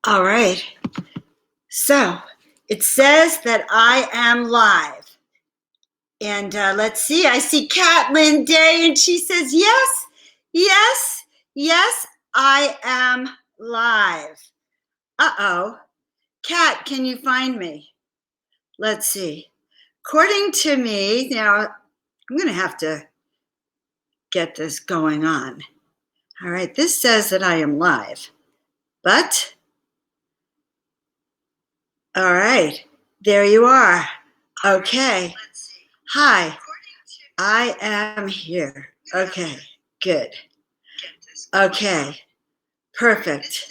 All right. So it says that I am live. And let's see. I see Catlin Day, and she says, yes, yes, yes, I am live. Uh-oh. Kat, can you find me? Let's see. According to me, now I'm going to have to get this going on. All right. This says that I am live. But, all right. There you are. Okay. Hi. I am here. Okay, good. Okay, perfect.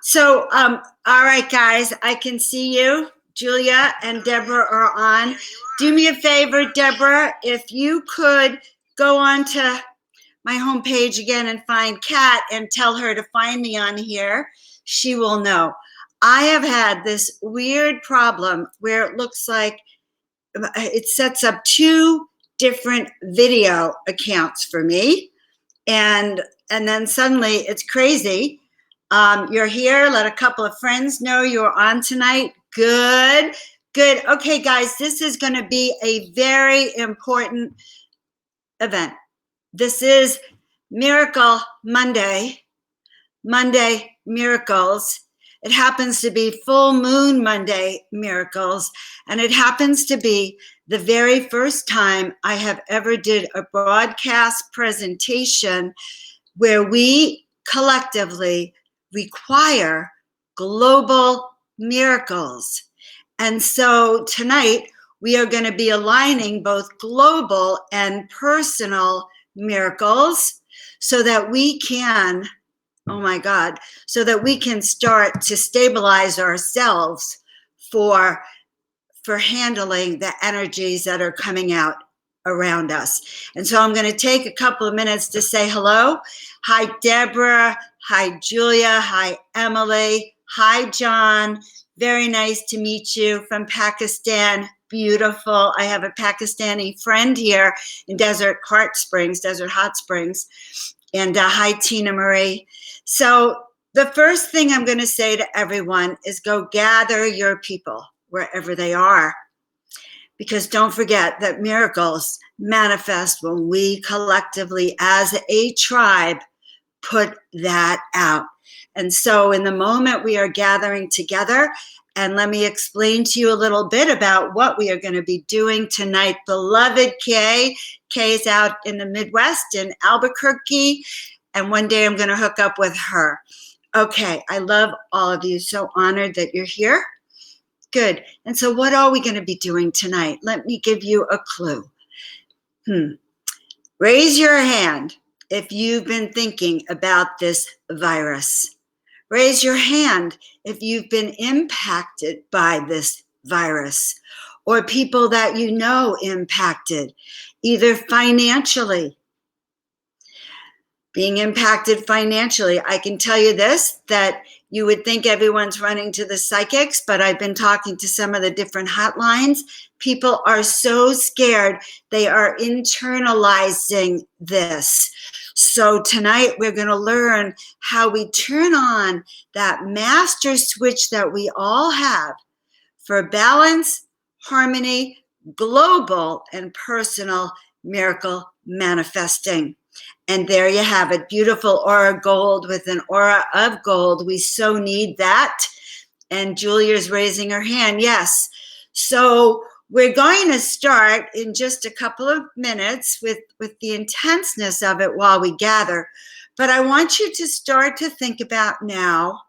So, all right, guys, I can see you. Julia and Deborah are on. Do me a favor, Deborah, if you could go on to my homepage again and find Kat and tell her to find me on here, she will know. I have had this weird problem where it looks like it sets up two different video accounts for me, and then suddenly it's crazy. You're here. Let a couple of friends know you're on tonight. Good. Okay, guys, this is going to be a very important event. This is Miracle Monday Miracles. It happens to be Full Moon Monday Miracles, and it happens to be the very first time I have ever did a broadcast presentation where we collectively require global miracles. And so tonight we are going to be aligning both global and personal miracles so that we can, oh my God, so that we can start to stabilize ourselves for handling the energies that are coming out around us. And so I'm going to take a couple of minutes to say hello. Hi, Deborah. Hi, Julia. Hi, Emily. Hi, John. Very nice to meet you from Pakistan. Beautiful. I have a Pakistani friend here in Desert Hot Springs. And hi, Tina Marie. So the first thing I'm going to say to everyone is go gather your people wherever they are. Because don't forget that miracles manifest when we collectively, as a tribe, put that out. And so in the moment we are gathering together, and let me explain to you a little bit about what we are going to be doing tonight. Beloved Kay is out in the Midwest in Albuquerque, and one day I'm going to hook up with her. Okay, I love all of you. So honored that you're here. Good. And so what are we going to be doing tonight? Let me give you a clue. Raise your hand if you've been thinking about this virus. Raise your hand if you've been impacted by this virus or people that you know impacted, either financially. Being impacted financially. I can tell you this, that you would think everyone's running to the psychics, but I've been talking to some of the different hotlines. People are so scared. They are internalizing this. So tonight we're going to learn how we turn on that master switch that we all have for balance, harmony, global, and personal miracle manifesting. And there you have it, beautiful aura gold with an aura of gold. We so need that. And Julia's raising her hand, yes. So we're going to start in just a couple of minutes with the intenseness of it while we gather. But I want you to start to think about now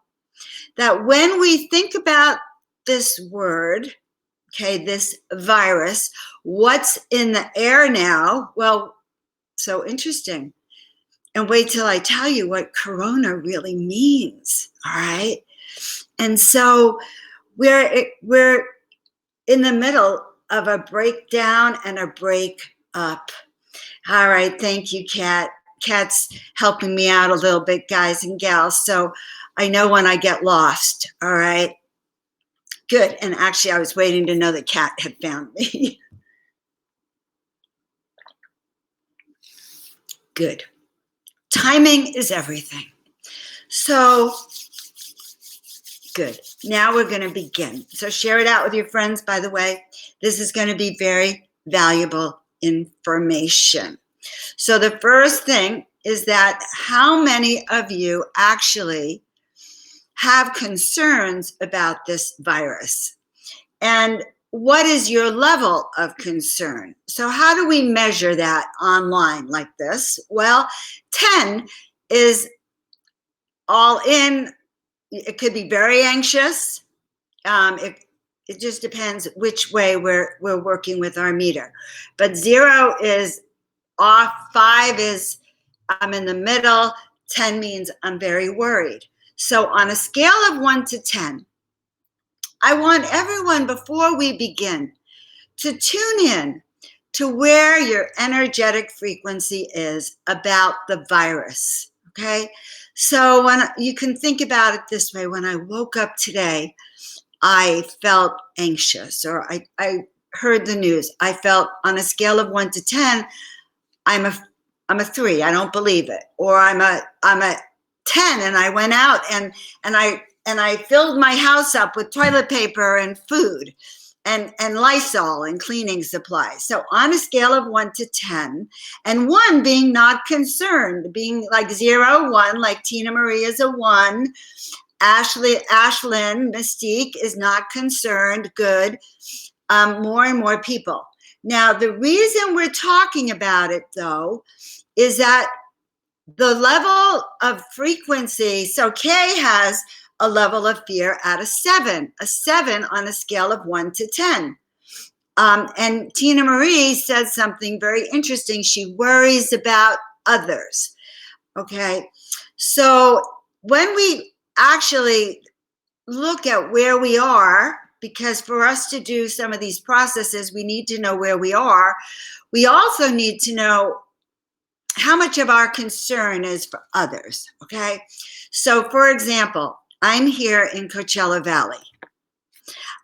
that when we think about this word, okay, this virus, what's in the air now? Well, so interesting. And wait till I tell you what corona really means, all right? And so we're in the middle of a breakdown and a break up. All right, thank you, Kat. Kat's helping me out a little bit, guys and gals, so I know when I get lost, all right? Good, and actually I was waiting to know that Kat had found me. Good. Timing is everything. So Good. Now we're going to begin. So share it out with your friends, by the way. This is going to be very valuable information. So the first thing is that how many of you actually have concerns about this virus? And what is your level of concern? So how do we measure that online like this? Well, 10 is all in. It could be very anxious. It just depends which way we're working with our meter. But 0 is off, 5 is I'm in the middle, 10 means I'm very worried. So on a scale of 1 to 10, I want everyone, before we begin, to tune in to where your energetic frequency is about the virus, okay? So when you can think about it this way, when I woke up today, I felt anxious, or I heard the news. I felt, on a scale of 1 to 10, I'm a 3. I don't believe it. Or I'm a 10, and I went out and I filled my house up with toilet paper and food and Lysol and cleaning supplies. So on a scale of 1 to 10, and 1 being not concerned, being like 0, 1, like Tina Marie is a 1. Ashlyn Mystique is not concerned. Good. More and more people. Now, the reason we're talking about it, though, is that the level of frequency, so Kay has a level of fear at a 7 on a scale of 1 to 10. And Tina Marie said something very interesting. She worries about others. Okay. So when we actually look at where we are, because for us to do some of these processes, we need to know where we are. We also need to know how much of our concern is for others, okay? So for example, I'm here in Coachella Valley.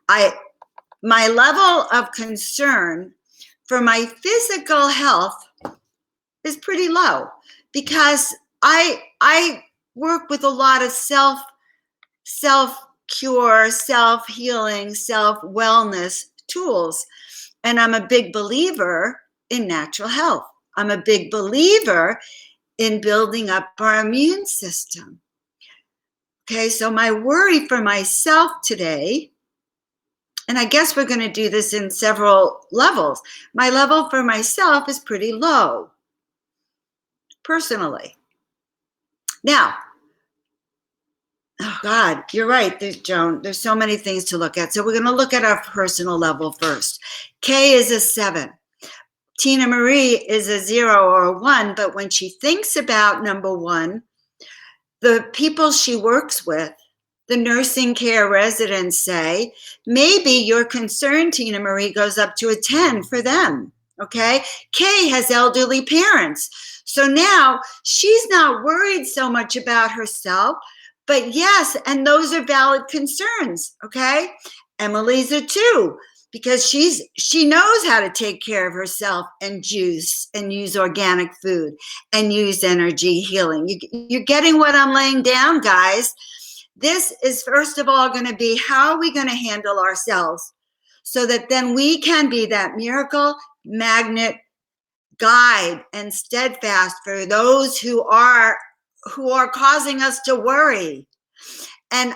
My level of concern for my physical health is pretty low, because I work with a lot of self-cure, self-healing, self-wellness tools. And I'm a big believer in natural health. I'm a big believer in building up our immune system. Okay, so my worry for myself today, and I guess we're going to do this in several levels. My level for myself is pretty low, personally. Now, oh God, you're right, Joan. There's so many things to look at. So we're going to look at our personal level first. Kay is a 7. Tina Marie is a 0 or a 1, but when she thinks about number 1, the people she works with, the nursing care residents say, maybe your concern, Tina Marie, goes up to a 10 for them, okay? Kay has elderly parents. So now she's not worried so much about herself, but yes, and those are valid concerns, okay? Emily's a 2, because she knows how to take care of herself and juice and use organic food and use energy healing. You're getting what I'm laying down, guys. This is, first of all, going to be how are we going to handle ourselves so that then we can be that miracle magnet guide and steadfast for those who are causing us to worry. And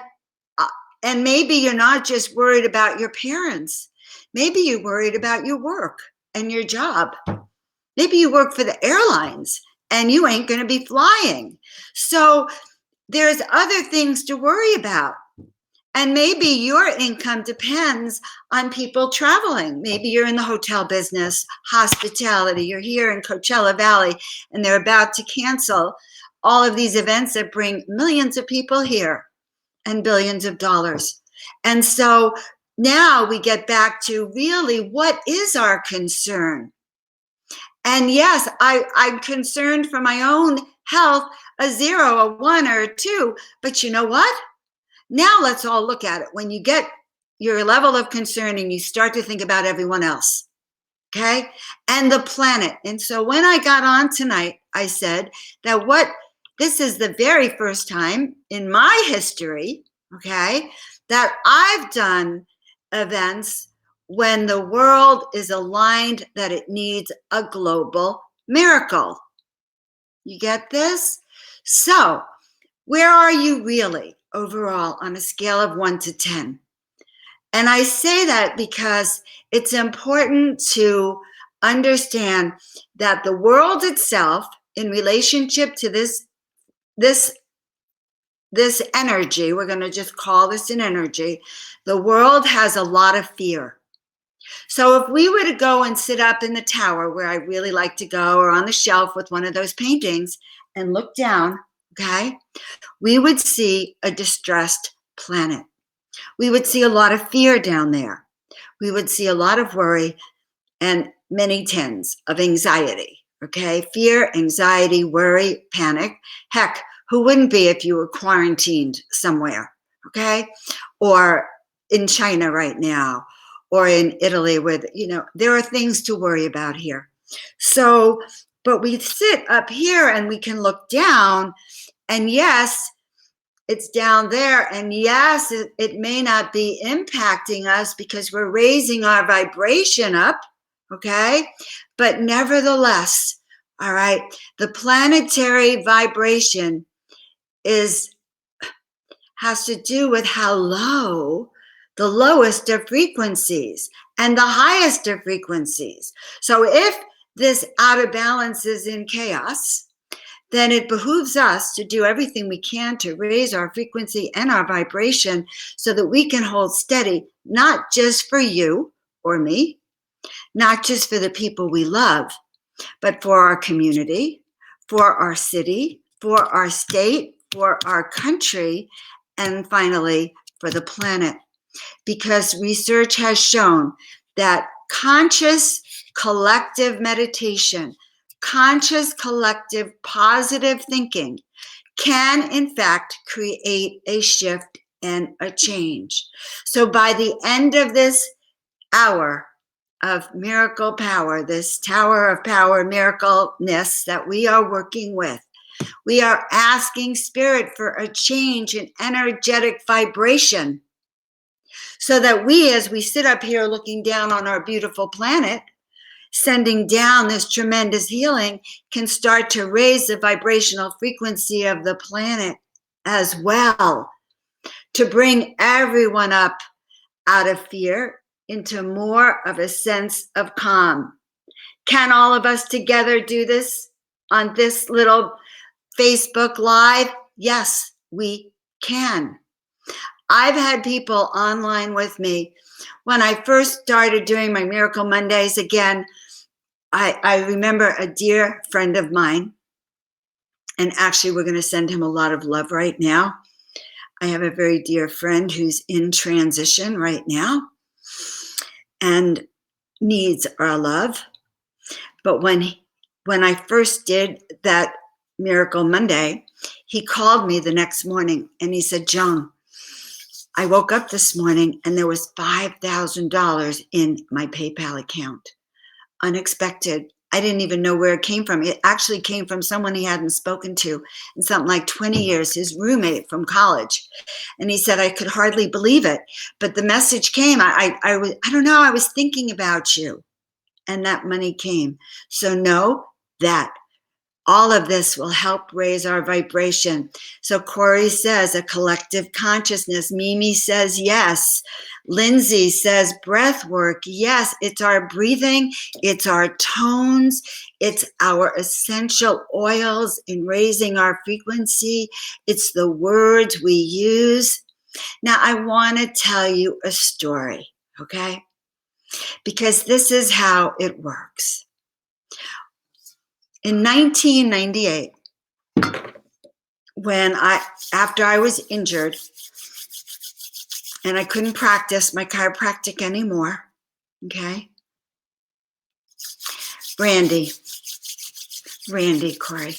maybe you're not just worried about your parents. Maybe you're worried about your work and your job. Maybe you work for the airlines and you ain't going to be flying. So there's other things to worry about. And maybe your income depends on people traveling. Maybe you're in the hotel business, hospitality. You're here in Coachella Valley and they're about to cancel all of these events that bring millions of people here and billions of dollars. And so now we get back to really what is our concern? And yes, I'm concerned for my own health, a 0, a 1, or a 2. But you know what? Now let's all look at it. When you get your level of concern and you start to think about everyone else, okay? And the planet. And so when I got on tonight, I said that this is the very first time in my history okay? That I've done events when the world is aligned that it needs a global miracle. You get this? So, where are you really overall on a scale of 1 to 10? And I say that because it's important to understand that the world itself, in relationship to this energy, we're going to just call this an energy, the world has a lot of fear. So if we were to go and sit up in the tower where I really like to go, or on the shelf with one of those paintings and look down, okay, we would see a distressed planet. We would see a lot of fear down there. We would see a lot of worry and many tens of anxiety, okay? Fear, anxiety, worry, panic. Heck, who wouldn't be if you were quarantined somewhere, okay? Or in China right now, or in Italy where, there are things to worry about here. So, but we sit up here and we can look down, and yes, it's down there. And yes, it may not be impacting us because we're raising our vibration up, okay? But nevertheless, all right, the planetary vibration has to do with how low the lowest of frequencies and the highest of frequencies. So if this out of balance is in chaos, then it behooves us to do everything we can to raise our frequency and our vibration so that we can hold steady, not just for you or me, not just for the people we love, but for our community, for our city, for our state, for our country, and finally, for the planet. Because research has shown that conscious collective meditation, conscious collective positive thinking can in fact create a shift and a change. So by the end of this hour of miracle power, this tower of power miracleness that we are working with, we are asking spirit for a change in energetic vibration so that we, as we sit up here looking down on our beautiful planet, sending down this tremendous healing, can start to raise the vibrational frequency of the planet as well, to bring everyone up out of fear into more of a sense of calm. Can all of us together do this on this little Facebook Live? Yes, we can. I've had people online with me. When I first started doing my Miracle Mondays again, I remember a dear friend of mine, and actually we're going to send him a lot of love right now. I have a very dear friend who's in transition right now and needs our love. But when I first did that Miracle Monday, he called me the next morning and he said, Joan, I woke up this morning and there was $5,000 in my PayPal account. Unexpected. I didn't even know where it came from. It actually came from someone he hadn't spoken to in something like 20 years, his roommate from college. And he said, I could hardly believe it. But the message came. I don't know, I was thinking about you. And that money came. So know that all of this will help raise our vibration. So Corey says a collective consciousness. Mimi says yes. Lindsay says breath work. Yes, it's our breathing. It's our tones. It's our essential oils in raising our frequency. It's the words we use. Now, I want to tell you a story, okay? Because this is how it works. In 1998, after I was injured and I couldn't practice my chiropractic anymore, okay? Randy, Corey.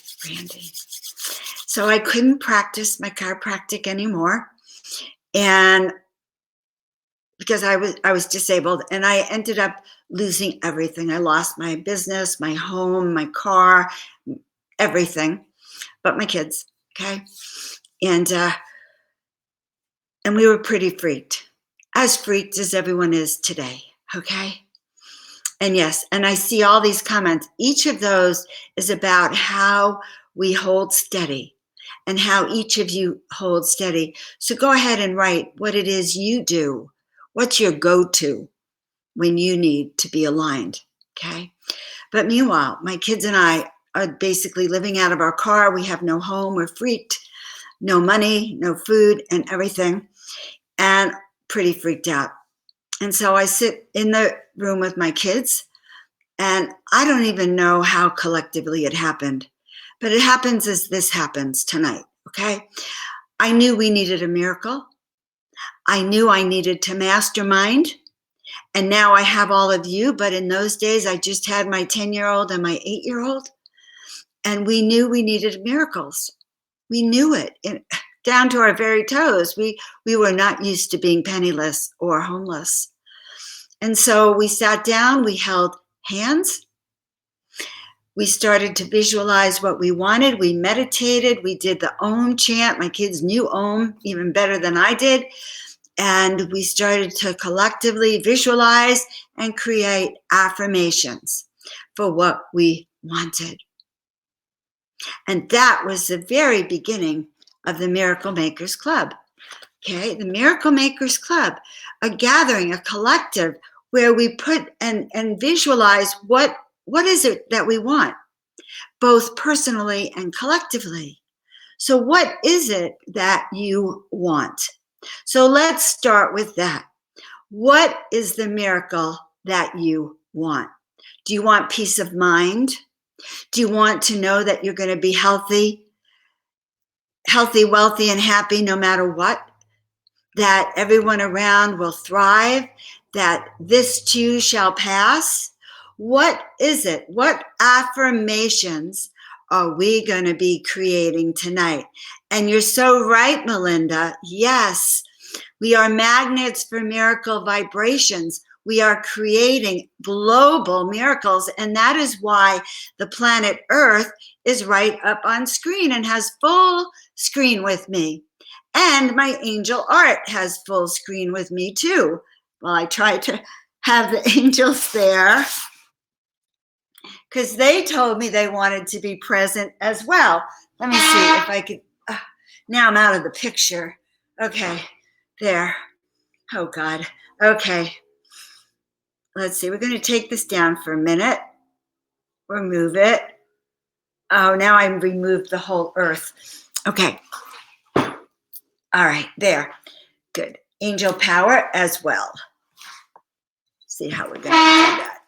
So I couldn't practice my chiropractic anymore, and because I was disabled, and I ended up losing everything. I lost my business, my home, my car, everything, but my kids, okay? And And we were pretty freaked as everyone is today, okay? And yes, and I see all these comments. Each of those is about how we hold steady and how each of you hold steady. So go ahead and write what it is you do. What's your go-to when you need to be aligned, okay? But meanwhile, my kids and I are basically living out of our car. We have no home. We're freaked. No money, no food, and everything. And pretty freaked out. And so I sit in the room with my kids, and I don't even know how collectively it happened, but it happens as this happens tonight, okay? I knew we needed a miracle. I knew I needed to mastermind, and now I have all of you, but in those days I just had my 10-year-old and my 8-year-old, and we knew we needed miracles. We knew it. Down to our very toes. We were not used to being penniless or homeless. And so we sat down, we held hands, we started to visualize what we wanted, we meditated, we did the Om chant. My kids knew Om even better than I did. And we started to collectively visualize and create affirmations for what we wanted. And that was the very beginning of the Miracle Makers Club. Okay, the Miracle Makers Club, a gathering, a collective where we put and visualize what is it that we want, both personally and collectively. So what is it that you want? So let's start with that. What is the miracle that you want? Do you want peace of mind? Do you want to know that you're going to be healthy, wealthy, and happy no matter what? That everyone around will thrive? That this too shall pass? What is it? What affirmations are we going to be creating tonight? And you're so right, Melinda. Yes, we are magnets for miracle vibrations. We are creating global miracles, and that is why the planet Earth is right up on screen and has full screen with me. And my angel art has full screen with me too. Well, I tried to have the angels there because they told me they wanted to be present as well. Let me see if I could. Now I'm out of the picture. Okay, there. Oh, God. Okay. Let's see. We're going to take this down for a minute. Remove it. Oh, now I removed the whole earth. Okay. All right. There. Good. Angel power as well. See how we're going to do that.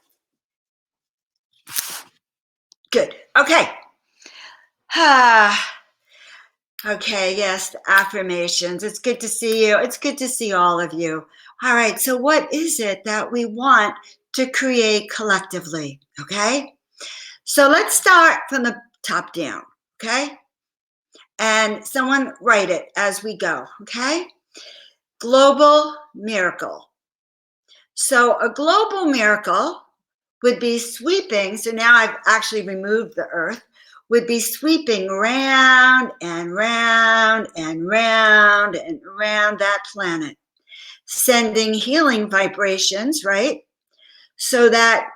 Good. Okay. Okay. Yes. The affirmations. It's good to see you. It's good to see all of you. All right. So what is it that we want to create collectively? Okay. So let's start from the top down. Okay. And someone write it as we go. Okay. Global miracle. So a global miracle would be sweeping. So now I've actually removed the earth, would be sweeping round and round and round and round that planet, sending healing vibrations, right? So that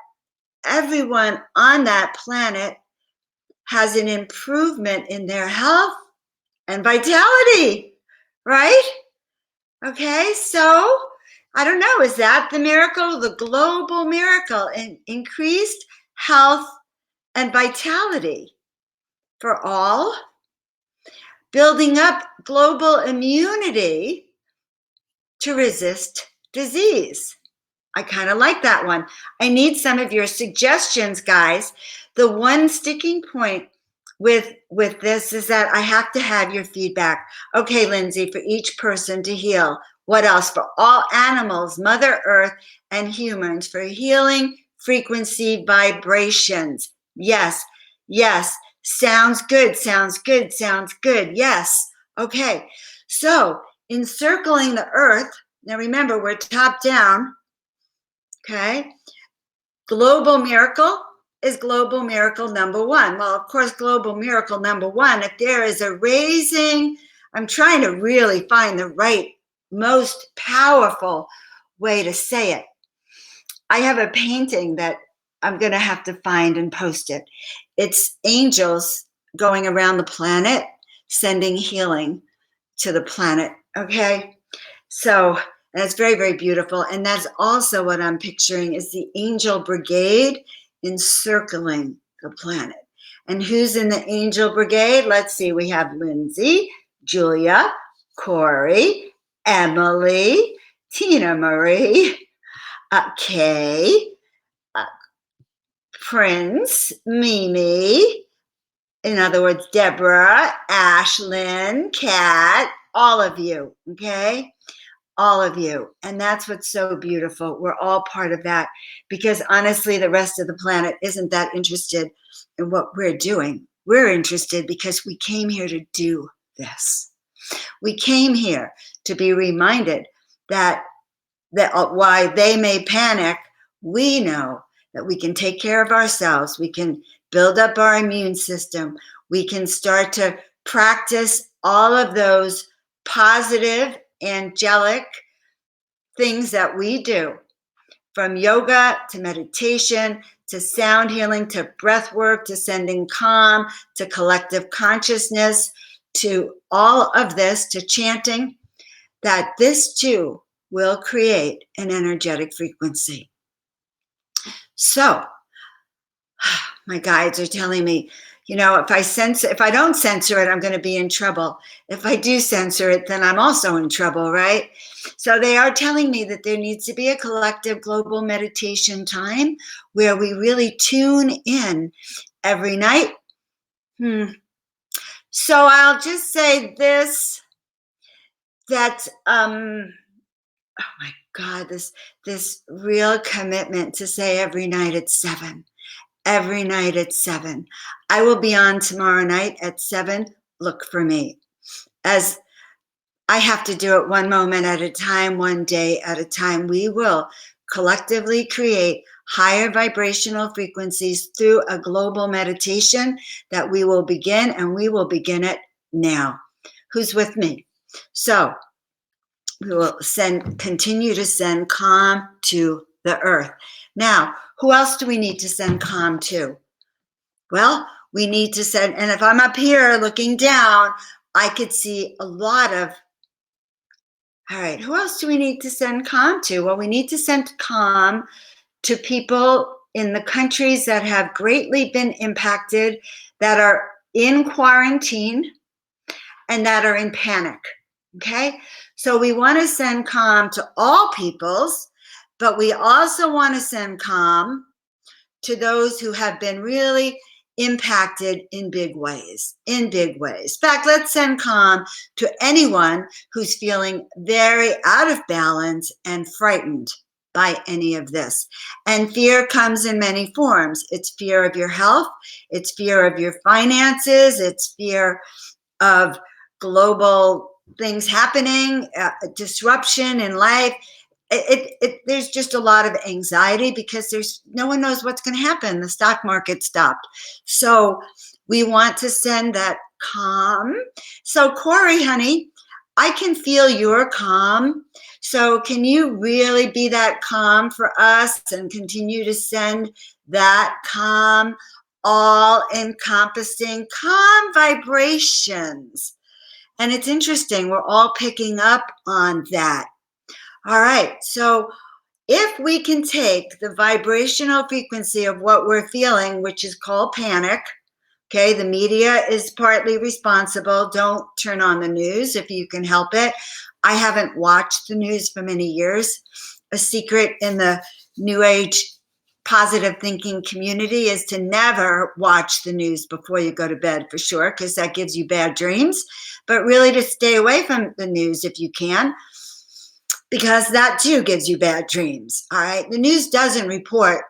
everyone on that planet has an improvement in their health and vitality, right? Okay, so I don't know, is that the miracle, the global miracle, in increased health and vitality for all, building up global immunity to resist disease? I kind of like that one. I need some of your suggestions, guys. The one sticking point with this is that I have to have your feedback. Okay, Lindsay, for each person to heal. What else? For all animals, Mother Earth, and humans, for healing frequency vibrations. Yes, yes. Sounds good, sounds good, sounds good. Yes. Okay. So encircling the earth, now remember, we're top down. Okay. Global miracle is global miracle number one. Well, of course, global miracle number one, if there is a raising, I'm trying to really find the right most powerful way to say it. I have a painting that I'm going to have to find and post it. It's angels going around the planet, sending healing to the planet. Okay. So that's very, very beautiful. And that's also what I'm picturing is the angel brigade encircling the planet. And who's in the angel brigade? Let's see. We have Lindsay, Julia, Corey, Emily, Tina Marie, Kay, uh, Prince, Mimi, in other words, Deborah, Ashlyn, Kat, all of you, okay? All of you. And that's what's so beautiful. We're all part of that because honestly, the rest of the planet isn't that interested in what we're doing. We're interested because we came here to do this. We came here to be reminded that why they may panic, we know that we can take care of ourselves. We can build up our immune system. We can start to practice all of those positive, angelic things that we do, from yoga to meditation to sound healing to breath work to sending calm to collective consciousness to all of this to chanting, that this too will create an energetic frequency. So my guides are telling me, if I don't censor it, I'm going to be in trouble. If I do censor it, then I'm also in trouble, right? So they are telling me that there needs to be a collective global meditation time where we really tune in every night. So I'll just say this, that, oh my God, this real commitment to say every night at 7. Every night at 7. I will be on tomorrow night at 7. Look for me. As I have to do it one moment at a time, one day at a time. We will collectively create higher vibrational frequencies through a global meditation that we will begin, and we will begin it now. Who's with me? So we will continue to send calm to the earth. Now, who else do we need to send calm to? Well, we need to send, and if I'm up here looking down, I could see a lot of, all right, who else do we need to send calm to? Well, we need to send calm to people in the countries that have greatly been impacted, that are in quarantine, and that are in panic, okay? So we want to send calm to all peoples, but we also want to send calm to those who have been really impacted in big ways, In fact, let's send calm to anyone who's feeling very out of balance and frightened by any of this. And fear comes in many forms. It's fear of your health. It's fear of your finances. It's fear of global things happening, disruption in life. There's just a lot of anxiety because no one knows what's going to happen. The stock market stopped. So we want to send that calm. So Corey, honey, I can feel your calm. So can you really be that calm for us and continue to send that calm, all encompassing calm vibrations? And it's interesting, we're all picking up on that. All right, so if we can take the vibrational frequency of what we're feeling, which is called panic, okay, the media is partly responsible. Don't turn on the news if you can help it. I haven't watched the news for many years. A secret in the New Age positive thinking community is to never watch the news before you go to bed, for sure, because that gives you bad dreams, but really to stay away from the news if you can, because that too gives you bad dreams. All right. The news doesn't report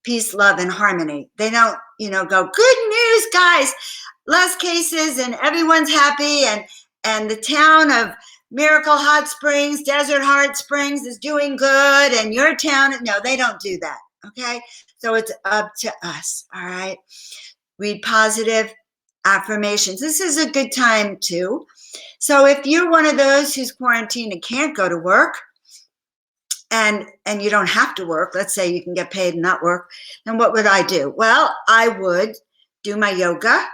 peace, love, and harmony. They don't, go, good news, guys, less cases and everyone's happy. And the town of Miracle Hot Springs, Desert Hot Springs is doing good. And your town, no, they don't do that. Okay. So it's up to us. All right. Read positive affirmations. This is a good time to So if you're one of those who's quarantined and can't go to work, and you don't have to work, let's say you can get paid and not work, then what would I do? Well, I would do my yoga.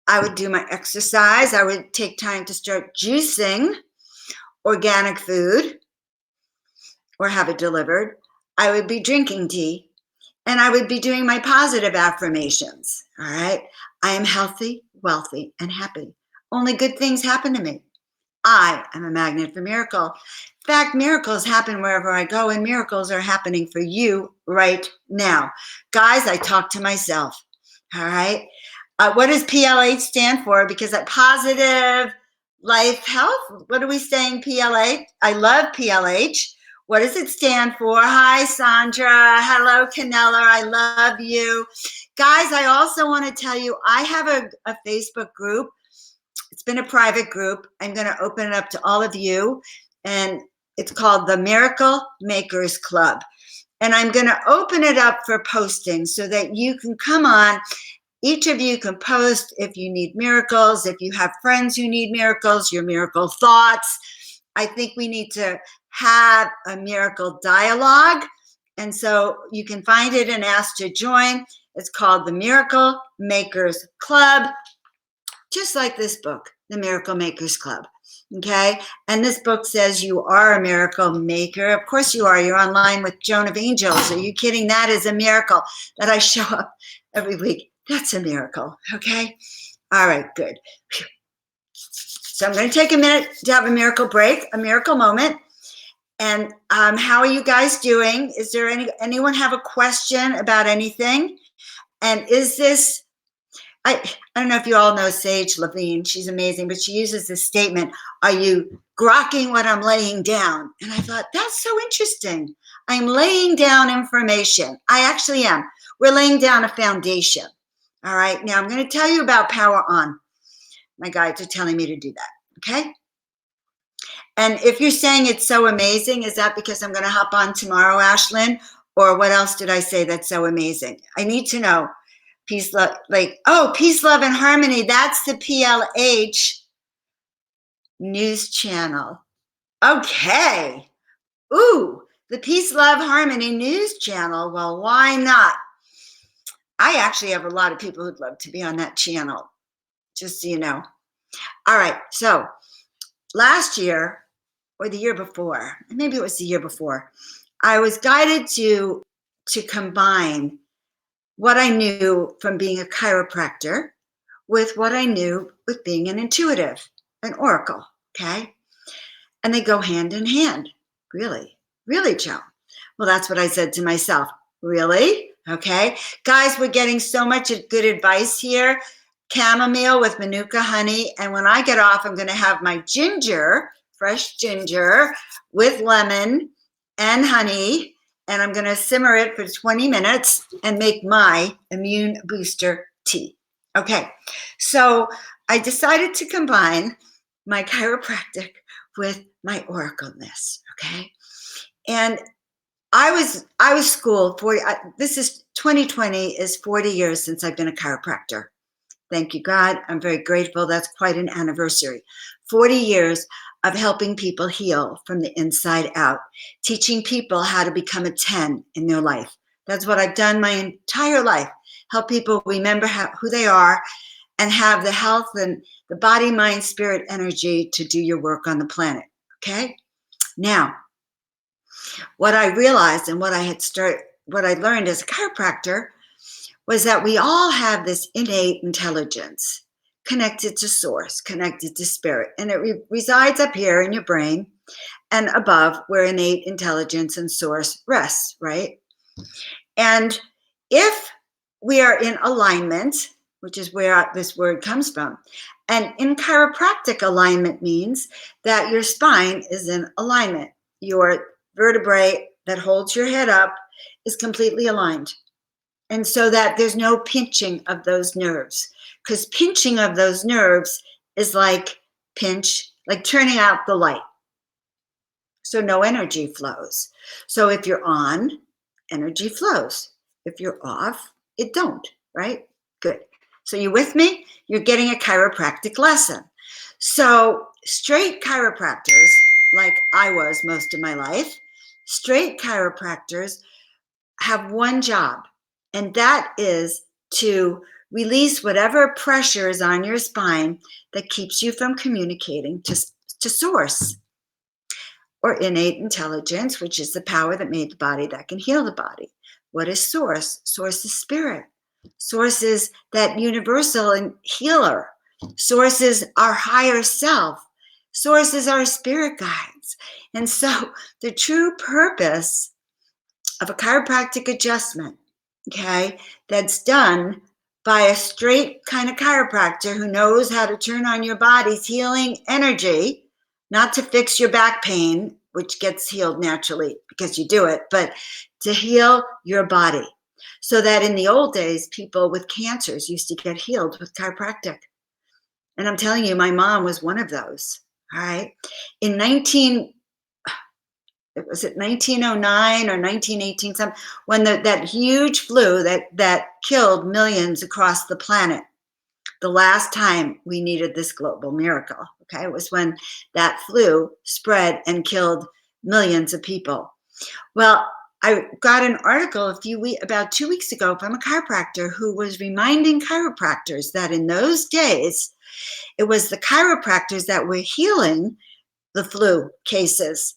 I would do my exercise. I would take time to start juicing organic food or have it delivered. I would be drinking tea, and I would be doing my positive affirmations. All right. I am healthy, wealthy, and happy. Only good things happen to me. I am a magnet for miracle. In fact, miracles happen wherever I go, and miracles are happening for you right now. Guys, I talk to myself. All right. What does PLH stand for? Because at Positive Life Health, what are we saying, PLH? I love PLH. What does it stand for? Hi, Sandra. Hello, Canella. I love you. Guys, I also want to tell you, I have a Facebook group. It's been a private group. I'm going to open it up to all of you. And it's called the Miracle Makers Club. And I'm going to open it up for posting so that you can come on. Each of you can post if you need miracles, if you have friends who need miracles, your miracle thoughts. I think we need to have a miracle dialogue. And so you can find it and ask to join. It's called the Miracle Makers Club, just like this book, The Miracle Makers Club. Okay. And this book says you are a miracle maker. Of course you are. You're online with Joan of Angels. Are you kidding? That is a miracle that I show up every week. That's a miracle. Okay. All right. Good. So I'm going to take a minute to have a miracle break, a miracle moment. And how are you guys doing? Is there anyone have a question about anything? And is this, I don't know if you all know Sage Levine. She's amazing, but she uses this statement, are you grokking what I'm laying down? And I thought, that's so interesting. I'm laying down information. I actually am. We're laying down a foundation. All right. Now I'm going to tell you about Power On. My guides are telling me to do that. Okay. And if you're saying it's so amazing, is that because I'm going to hop on tomorrow, Ashlyn? Or what else did I say that's so amazing? I need to know. Peace, love, peace, love, and harmony. That's the PLH news channel. Okay. Ooh, the Peace, Love, Harmony news channel. Well, why not? I actually have a lot of people who'd love to be on that channel, just so you know. All right. So last year, or the year before, maybe it was the year before, I was guided to combine what I knew from being a chiropractor with what I knew with being an intuitive, an oracle, okay? And they go hand in hand. Really? Really, Joan? Well, that's what I said to myself. Really? Okay. Guys, we're getting so much good advice here. Chamomile with Manuka honey. And when I get off, I'm going to have my ginger, fresh ginger with lemon and honey. And I'm going to simmer it for 20 minutes and make my immune booster tea. Okay. So I decided to combine my chiropractic with my oracleness. Okay. And I was schooled for, this is 2020 is 40 years since I've been a chiropractor. Thank you, God. I'm very grateful. That's quite an anniversary. 40 years of helping people heal from the inside out, teaching people how to become a 10 in their life. That's what I've done my entire life. Help people remember who they are and have the health and the body, mind, spirit, energy to do your work on the planet. Okay? Now, what I realized and what I learned as a chiropractor was that we all have this innate intelligence connected to source, connected to spirit, and it resides up here in your brain and above where innate intelligence and source rests, right? And if we are in alignment, which is where this word comes from, and in chiropractic, alignment means that your spine is in alignment. Your vertebrae that holds your head up is completely aligned. And so that there's no pinching of those nerves, because pinching of those nerves is like turning out the light. So no energy flows. So if you're on, energy flows. If you're off, it don't, right? Good. So you with me? You're getting a chiropractic lesson. So straight chiropractors, like I was most of my life, straight chiropractors have one job, and that is to release whatever pressure is on your spine that keeps you from communicating to source, or innate intelligence, which is the power that made the body that can heal the body. What is source? Source is spirit. Source is that universal and healer. Source is our higher self. Source is our spirit guides. And so the true purpose of a chiropractic adjustment, okay, that's done by a straight kind of chiropractor who knows how to turn on your body's healing energy, not to fix your back pain, which gets healed naturally because you do it, but to heal your body. So that in the old days, people with cancers used to get healed with chiropractic. And I'm telling you, my mom was one of those. All right. In 1909 or 1918, when that huge flu that killed millions across the planet, the last time we needed this global miracle, okay, it was when that flu spread and killed millions of people. Well, I got an article about 2 weeks ago from a chiropractor who was reminding chiropractors that in those days, it was the chiropractors that were healing the flu cases.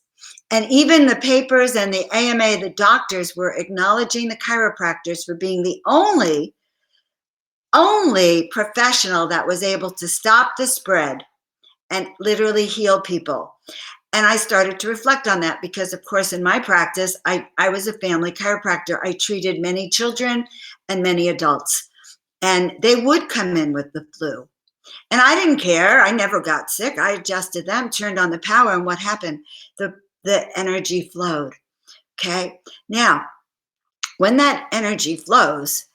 And even the papers and the AMA, the doctors, were acknowledging the chiropractors for being the only professional that was able to stop the spread and literally heal people. And I started to reflect on that because, of course, in my practice, I was a family chiropractor. I treated many children and many adults, and they would come in with the flu. And I didn't care. I never got sick. I adjusted them, turned on the power, and what happened? The energy flowed. Okay. Now, when that energy flows,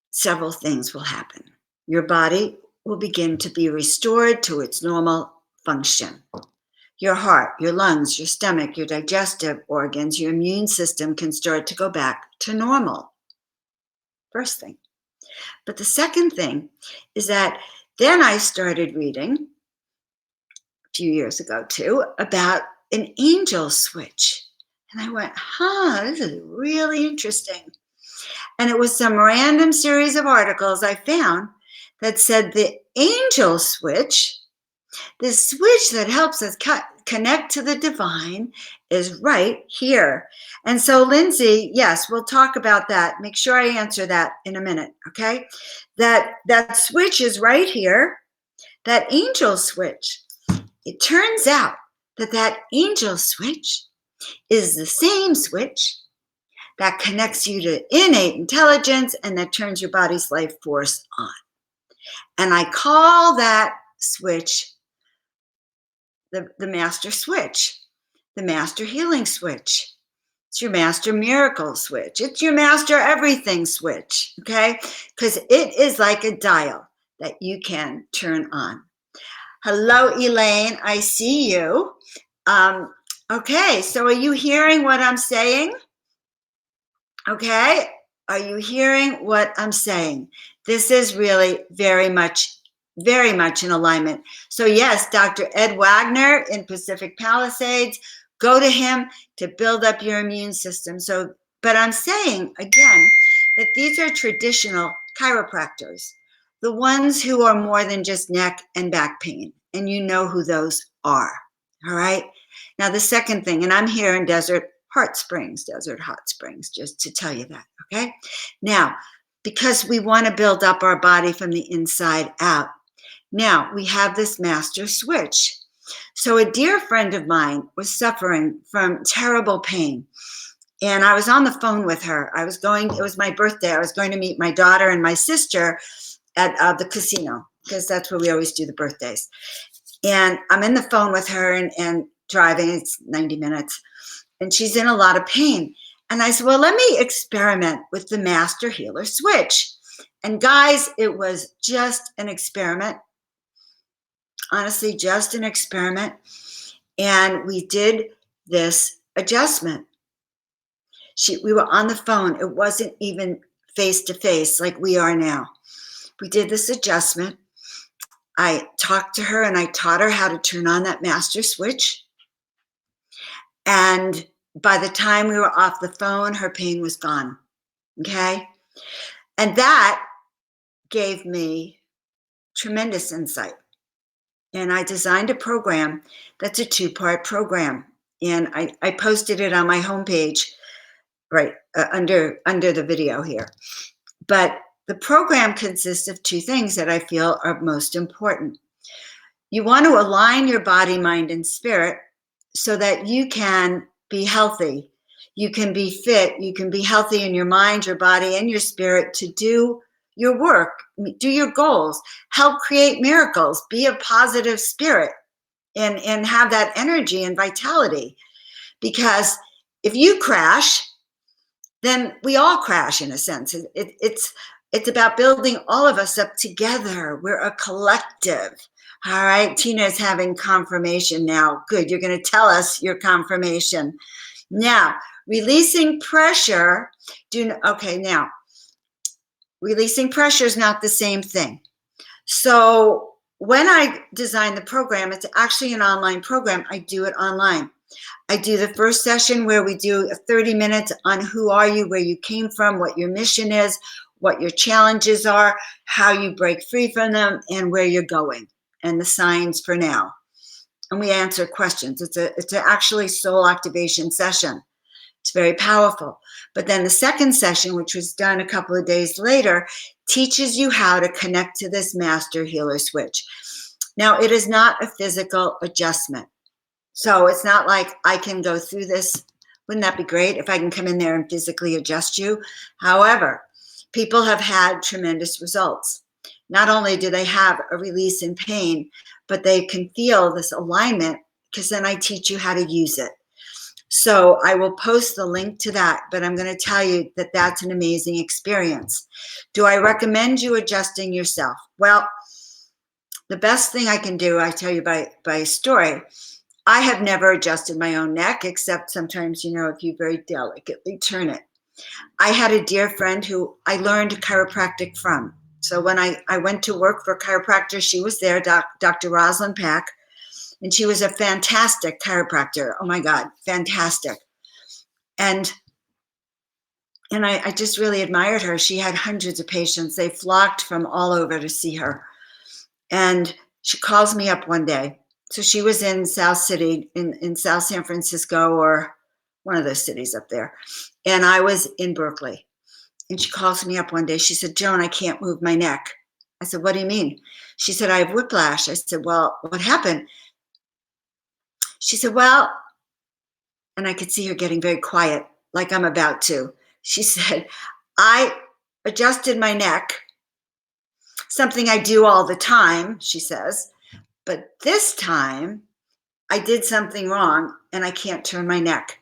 several things will happen. Your body will begin to be restored to its normal function. Your heart, your lungs, your stomach, your digestive organs, your immune system can start to go back to normal. First thing. But the second thing is that then I started reading a few years ago too about an angel switch. And I went, this is really interesting. And it was some random series of articles I found that said the angel switch, the switch that helps us connect to the divine, is right here. And so, Lindsay, yes, we'll talk about that. Make sure I answer that in a minute, okay? That switch is right here, that angel switch. It turns out that angel switch is the same switch that connects you to innate intelligence and that turns your body's life force on. And I call that switch the master switch, the master healing switch. It's your master miracle switch. It's your master everything switch, okay? Because it is like a dial that you can turn on. Hello, Elaine. I see you. Okay, so are you hearing what I'm saying? Okay, are you hearing what I'm saying? This is really very much in alignment. So yes, Dr. Ed Wagner in Pacific Palisades, go to him to build up your immune system. So, but I'm saying again that these are traditional chiropractors, the ones who are more than just neck and back pain, and you know who those are. All right. Now the second thing, and I'm here in Desert Hot Springs, just to tell you that, okay? Now, because we want to build up our body from the inside out, now we have this master switch. So a dear friend of mine was suffering from terrible pain, and I was on the phone with her. It was my birthday. I was going to meet my daughter and my sister at the casino, because that's where we always do the birthdays. And I'm in the phone with her and driving, it's 90 minutes. And she's in a lot of pain. And I said, well, let me experiment with the master healer switch. And guys, it was just an experiment. Honestly, just an experiment. And we did this adjustment. We were on the phone. It wasn't even face to face like we are now. We did this adjustment. I talked to her and I taught her how to turn on that master switch. And by the time we were off the phone, her pain was gone. Okay. And that gave me tremendous insight. And I designed a program that's a 2-part program. And I posted it on my homepage, right under the video here. But the program consists of 2 things that I feel are most important. You want to align your body, mind, and spirit so that you can be healthy. You can be fit. You can be healthy in your mind, your body, and your spirit to do your work, do your goals, help create miracles, be a positive spirit, and have that energy and vitality. Because if you crash, then we all crash in a sense. It's about building all of us up together. We're a collective. All right, Tina is having confirmation now. Good, you're going to tell us your confirmation. Now, releasing pressure. Now, releasing pressure is not the same thing. So when I design the program, it's actually an online program. I do it online. I do the first session where we do 30 minutes on who are you, where you came from, what your mission is, what your challenges are, how you break free from them, and where you're going, and the signs for now. And we answer questions. It's actually soul activation session. It's very powerful. But then the second session, which was done a couple of days later, teaches you how to connect to this master healer switch. Now, it is not a physical adjustment. So it's not like I can go through this. Wouldn't that be great if I can come in there and physically adjust you? However, people have had tremendous results. Not only do they have a release in pain, but they can feel this alignment because then I teach you how to use it. So I will post the link to that, but I'm going to tell you that that's an amazing experience. Do I recommend you adjusting yourself? Well, the best thing I can do, I tell you by story, I have never adjusted my own neck, except sometimes, if you very delicately turn it. I had a dear friend who I learned chiropractic from. So when I went to work for a chiropractor, she was there, Dr. Rosalind Pack, and she was a fantastic chiropractor. Oh my God, fantastic. And I just really admired her. She had hundreds of patients. They flocked from all over to see her. And she calls me up one day. So she was in South City, in South San Francisco, or one of those cities up there. And I was in Berkeley. And she calls me up one day. She said, Joan, I can't move my neck. I said, what do you mean? She said, I have whiplash. I said, well, what happened? She said, well, and I could see her getting very quiet, like I'm about to. She said, I adjusted my neck, something I do all the time, she says. But this time I did something wrong and I can't turn my neck.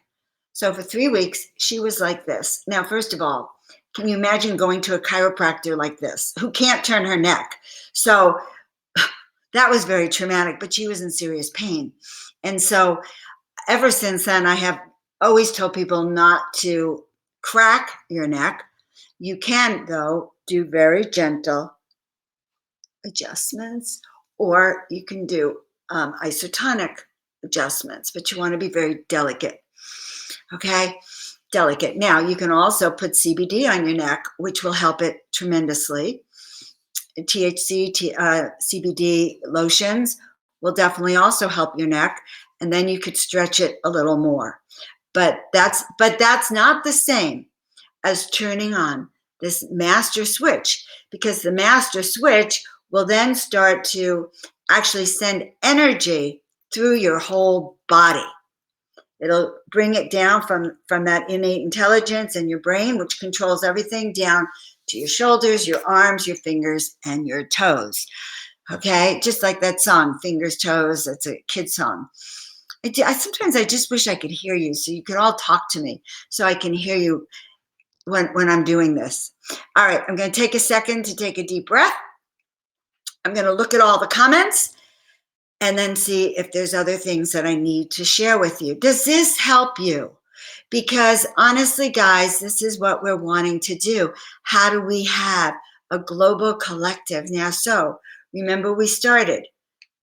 So for 3 weeks, she was like this. Now, first of all, can you imagine going to a chiropractor like this who can't turn her neck? So that was very traumatic, but she was in serious pain. And so ever since then, I have always told people not to crack your neck. You can, though, do very gentle adjustments, or you can do isotonic adjustments, but you want to be very delicate. Okay, delicate. Now, you can also put CBD on your neck, which will help it tremendously. THC, CBD lotions will definitely also help your neck, and then you could stretch it a little more. But that's not the same as turning on this master switch, because the master switch will then start to actually send energy through your whole body. It'll bring it down from that innate intelligence in your brain, which controls everything, down to your shoulders, your arms, your fingers, and your toes. Okay, just like that song, Fingers, Toes. It's a kid song. Sometimes I just wish I could hear you, so you could all talk to me, so I can hear you when I'm doing this. All right, I'm going to take a second to take a deep breath. I'm going to look at all the comments and then see if there's other things that I need to share with you. Does this help you? Because honestly, guys, this is what we're wanting to do. How do we have a global collective? Now, so Remember, we started.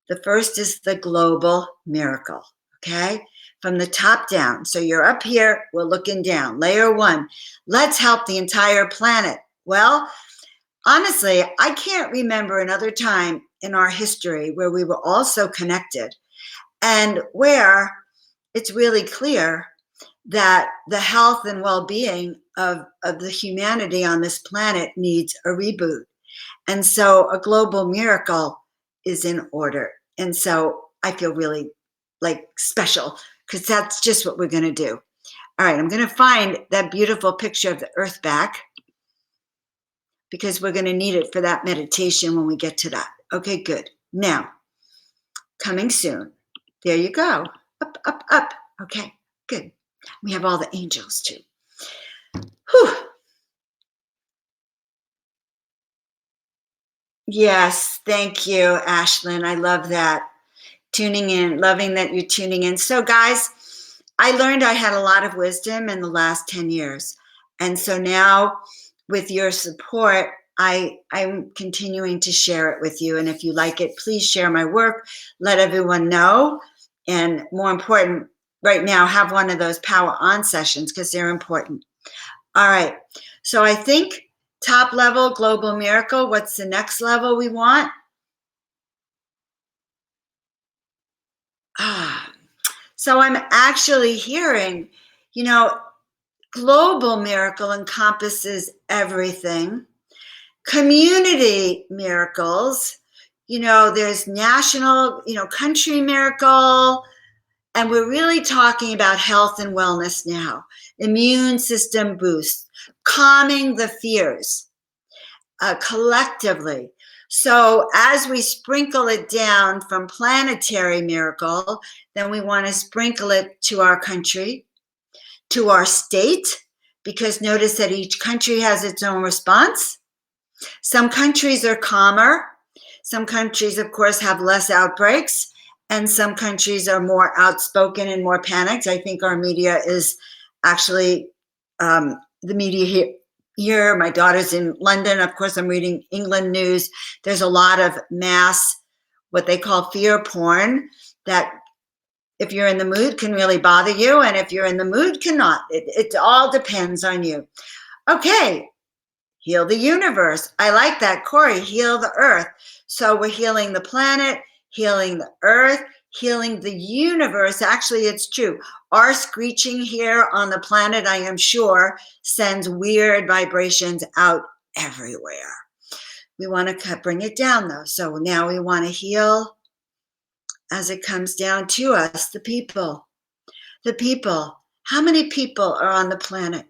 The first is the global miracle, okay? From the top down. So you're up here, we're looking down. Layer one, let's help the entire planet. Well, honestly, I can't remember another time in our history where we were all so connected and where it's really clear that the health and well-being of the humanity on this planet needs a reboot. And so a global miracle is in order. And so I feel really like special because that's just what we're going to do. All right, I'm going to find that beautiful picture of the earth back because we're going to need it for that meditation when we get to that. Okay, good. Now, coming soon. There you go. Up, up, up. Okay, good. We have all the angels too. Whew. Yes, thank you, Ashlyn. I love that. Tuning in, loving that you're tuning in. So, guys, I learned I had a lot of wisdom in the last 10 years. And so now, with your support, I'm continuing to share it with you. And if you like it, please share my work, let everyone know. And more important, right now, have one of those power on sessions because they're important. All right. So I think top level, global miracle. What's the next level we want? So I'm actually hearing, global miracle encompasses everything. Community miracles, there's national, country miracle. And we're really talking about health and wellness now. Immune system boost, calming the fears collectively. So as we sprinkle it down from planetary miracle, then we want to sprinkle it to our country, to our state, because notice that each country has its own response. Some countries are calmer. Some countries, of course, have less outbreaks. And some countries are more outspoken and more panicked. I think our media is actually, the media here, my daughter's in London. Of course, I'm reading England news. There's a lot of mass, what they call fear porn, that if you're in the mood can really bother you. And if you're in the mood, cannot. It all depends on you. Okay, heal the universe. I like that, Corey, heal the earth. So we're healing the planet, healing the earth, healing the universe. Actually, it's true. Our screeching here on the planet, I am sure, sends weird vibrations out everywhere. We want to bring it down, though. So now we want to heal as it comes down to us, the people. The people. How many people are on the planet?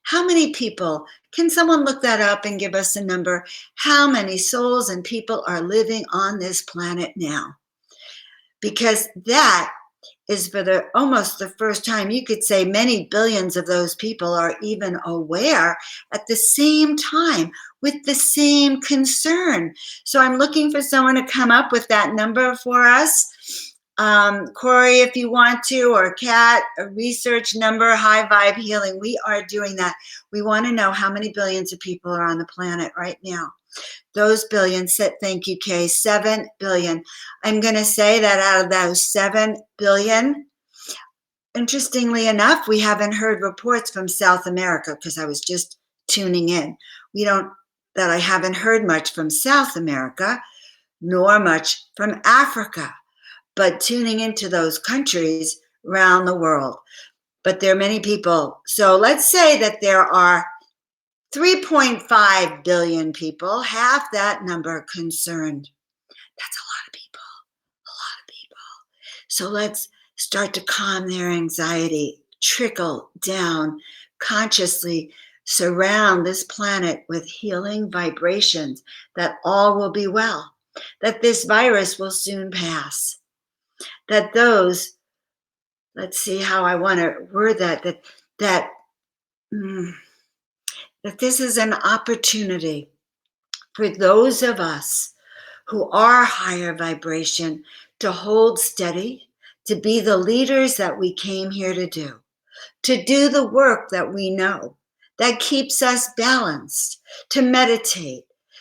How many people? Can someone look that up and give us a number? How many souls and people are living on this planet now? Because that is for almost the first time, you could say many billions of those people are even aware at the same time with the same concern. So I'm looking for someone to come up with that number for us. Corey, if you want to, or Kat, a research number, high vibe healing. We are doing that. We want to know how many billions of people are on the planet right now. Those billions, thank you, Kay, 7 billion. I'm going to say that out of those 7 billion, interestingly enough, we haven't heard reports from South America because I was just tuning in. I haven't heard much from South America, nor much from Africa, but tuning into those countries around the world. But there are many people. So let's say that there are 3.5 billion people, half that number concerned. That's a lot of people, a lot of people. So let's start to calm their anxiety, trickle down, consciously surround this planet with healing vibrations, that all will be well, that this virus will soon pass, that those, let's see how I want to word that this is an opportunity for those of us who are higher vibration to hold steady, to be the leaders that we came here to do the work that we know, that keeps us balanced, to meditate,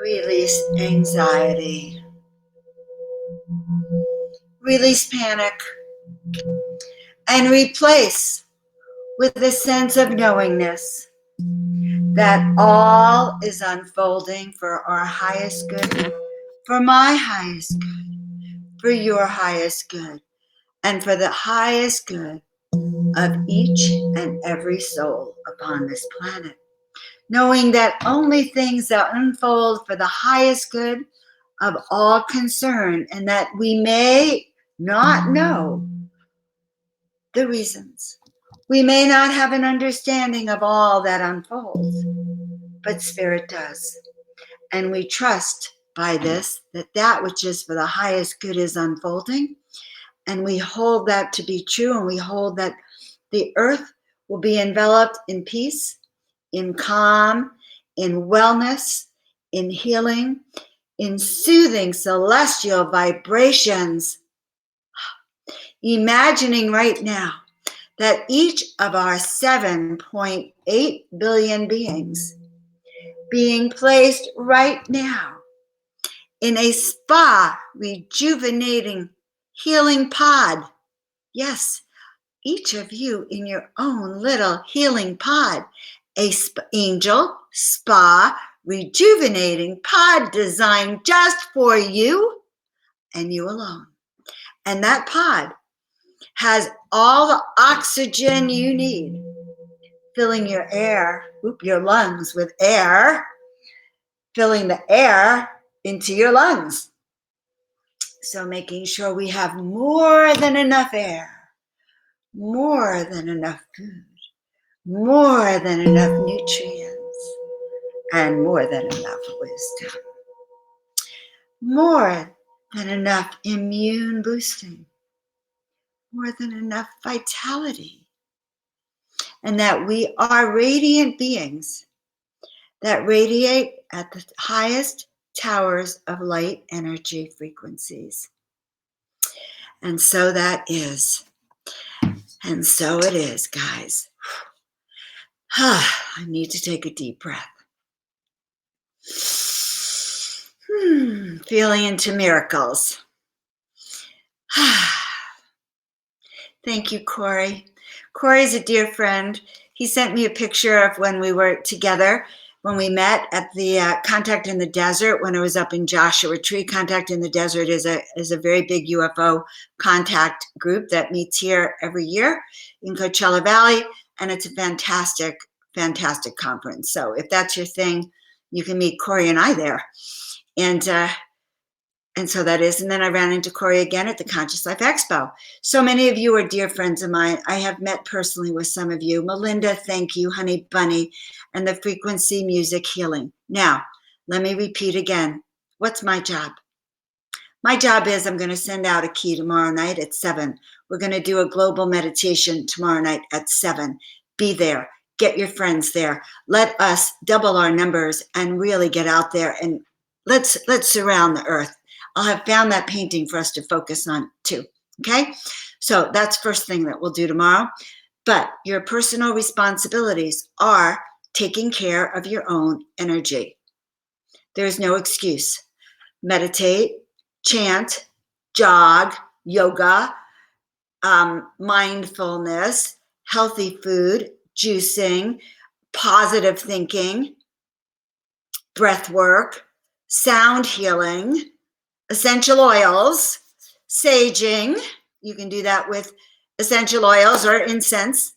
Release anxiety. Release panic. And replace with a sense of knowingness that all is unfolding for our highest good, for my highest good, for your highest good, and for the highest good of each and every soul upon this planet. Knowing that only things that unfold for the highest good of all concerned, and that we may not know the reasons. We may not have an understanding of all that unfolds, but Spirit does. And we trust by this that that which is for the highest good is unfolding. And we hold that to be true, and we hold that the earth will be enveloped in peace, in calm, in wellness, in healing, in soothing celestial vibrations. Imagining right now that each of our 7.8 billion beings being placed right now in a spa, rejuvenating, healing pod. Yes, each of you in your own little healing pod. Angel spa rejuvenating pod designed just for you and you alone. And that pod has all the oxygen you need, filling your your lungs with air, filling the air into your lungs. So making sure we have more than enough air, more than enough food, more than enough nutrients, and more than enough wisdom, more than enough immune boosting, more than enough vitality, and that we are radiant beings that radiate at the highest towers of light energy frequencies. And so that is. And so it is, guys. I need to take a deep breath. Feeling into miracles. Thank you, Corey. Corey's a dear friend. He sent me a picture of when we were together, when we met at the Contact in the Desert, when I was up in Joshua Tree. Contact in the Desert is a very big UFO contact group that meets here every year in Coachella Valley, and it's a fantastic, fantastic conference. So if that's your thing, you can meet Corey and I there. And so that is. And then I ran into Corey again at the Conscious Life Expo. So many of you are dear friends of mine. I have met personally with some of you. Melinda, thank you, Honey Bunny, and the Frequency Music Healing. Now, let me repeat again. What's my job? My job is I'm going to send out a key tomorrow night at 7. We're going to do a global meditation tomorrow night at 7. Be there. Get your friends there. Let us double our numbers and really get out there, and let's surround the earth. I'll have found that painting for us to focus on too. Okay? So that's first thing that we'll do tomorrow. But your personal responsibilities are taking care of your own energy. There's no excuse. Meditate, chant, jog, yoga, mindfulness, healthy food, juicing, positive thinking, breath work, sound healing, essential oils, saging. You can do that with essential oils or incense.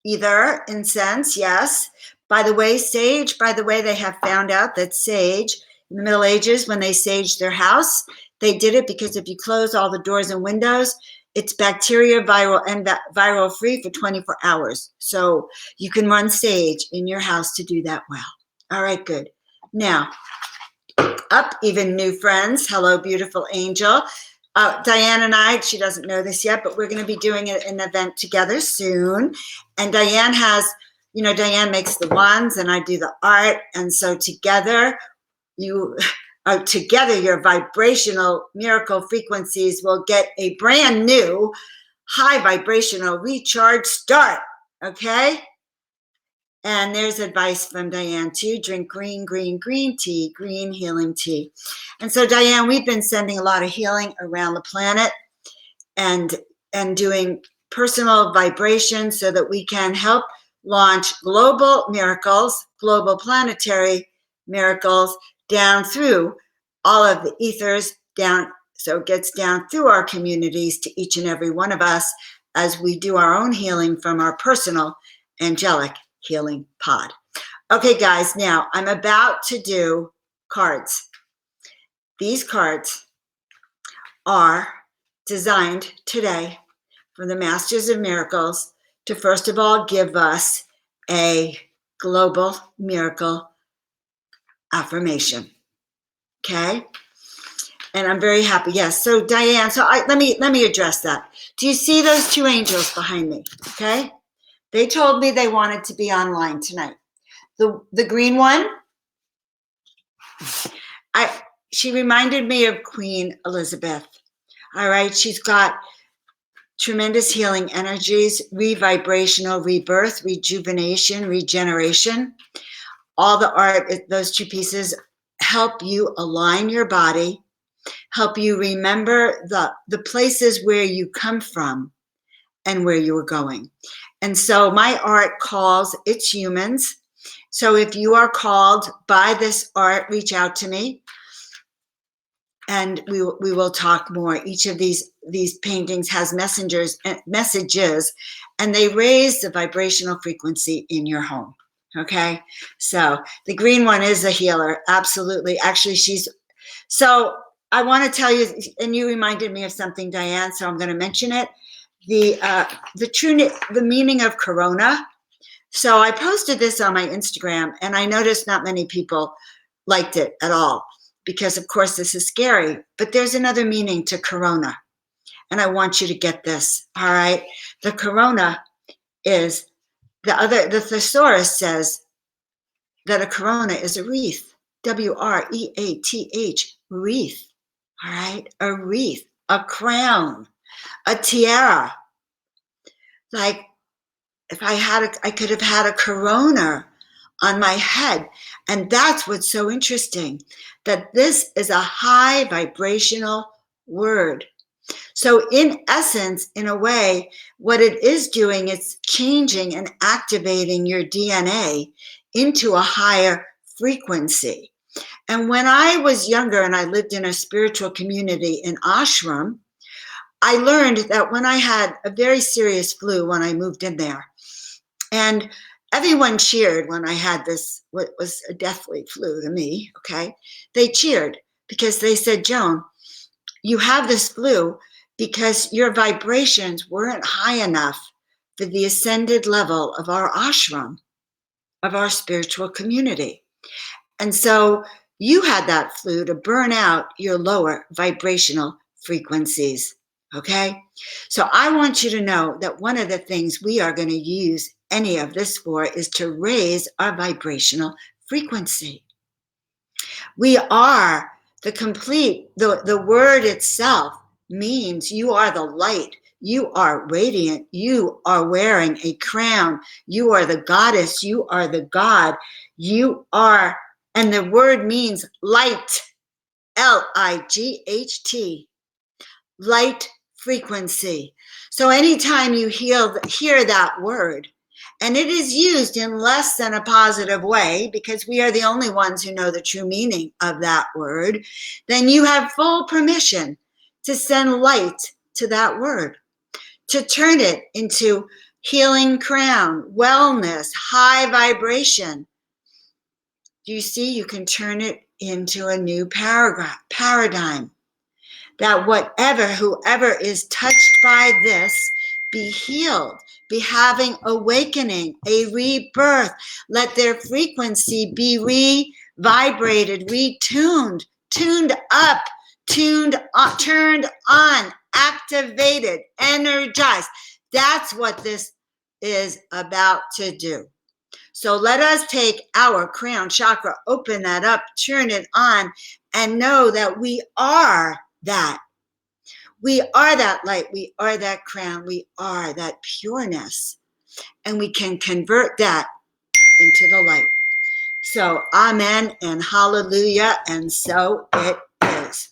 Either incense, yes. By the way, sage, they have found out that sage, in the Middle Ages, when they saged their house, they did it because if you close all the doors and windows, it's bacteria, viral free for 24 hours. So you can run sage in your house to do that well. All right, good. Now, up, even new friends. Hello, beautiful angel. Diane and I, she doesn't know this yet, but we're going to be doing an event together soon. And Diane has, Diane makes the wands and I do the art. And so together, your vibrational miracle frequencies will get a brand new high vibrational recharge start. Okay? And there's advice from Diane too. Drink green tea, green healing tea. And so, Diane, we've been sending a lot of healing around the planet and doing personal vibration so that we can help launch global miracles, global planetary miracles down through all of the ethers down. So it gets down through our communities to each and every one of us as we do our own healing from our personal angelic healing pod. Okay, guys, now I'm about to do cards. These cards are designed today for the Masters of Miracles to first of all give us a global miracle affirmation. Okay? And I'm very happy. Yes. So Diane, let me address that. Do you see those two angels behind me? Okay? They told me they wanted to be online tonight. The green one, she reminded me of Queen Elizabeth. All right, she's got tremendous healing energies, revibrational rebirth, rejuvenation, regeneration. All the art, those two pieces help you align your body, help you remember the places where you come from and where you are going. And so my art calls, it's humans. So if you are called by this art, reach out to me and we will talk more. Each of these paintings has messages, and they raise the vibrational frequency in your home. Okay, so the green one is a healer, absolutely. Actually, so I want to tell you, and you reminded me of something, Diane, so I'm going to mention it. The meaning of corona. So I posted this on my Instagram, and I noticed not many people liked it at all, because of course this is scary, but there's another meaning to corona. And I want you to get this, all right? The corona is, the thesaurus says that a corona is a wreath, W-R-E-A-T-H, wreath, all right? A wreath, a crown, a tiara. Like if I could have had a corona on my head. And that's what's so interesting, that this is a high vibrational word. So in essence, in a way, what it is doing, it's changing and activating your DNA into a higher frequency. And when I was younger and I lived in a spiritual community in ashram, I learned that when I had a very serious flu when I moved in there, and everyone cheered when I had this, what was a deathly flu to me, okay? They cheered because they said, Joan, you have this flu because your vibrations weren't high enough for the ascended level of our ashram, of our spiritual community. And so you had that flu to burn out your lower vibrational frequencies, okay? So I want you to know that one of the things we are going to use any of this for is to raise our vibrational frequency. We are the word itself means you are the light. You are radiant. You are wearing a crown. You are the goddess. You are the god. You are, and the word means light, L-I-G-H-T, light frequency. So anytime you hear that word, and it is used in less than a positive way, because we are the only ones who know the true meaning of that word, then you have full permission to send light to that word, to turn it into healing crown, wellness, high vibration. Do you see? You can turn it into a new paradigm. That whoever is touched by this, be healed, be having awakening, a rebirth. Let their frequency be re-vibrated, retuned, tuned up, turned on, activated, energized. That's what this is about to do. So let us take our crown chakra, open that up, turn it on, and know that we are that. We are that light. We are that crown. We are that pureness. And we can convert that into the light. So amen and hallelujah, and so it is.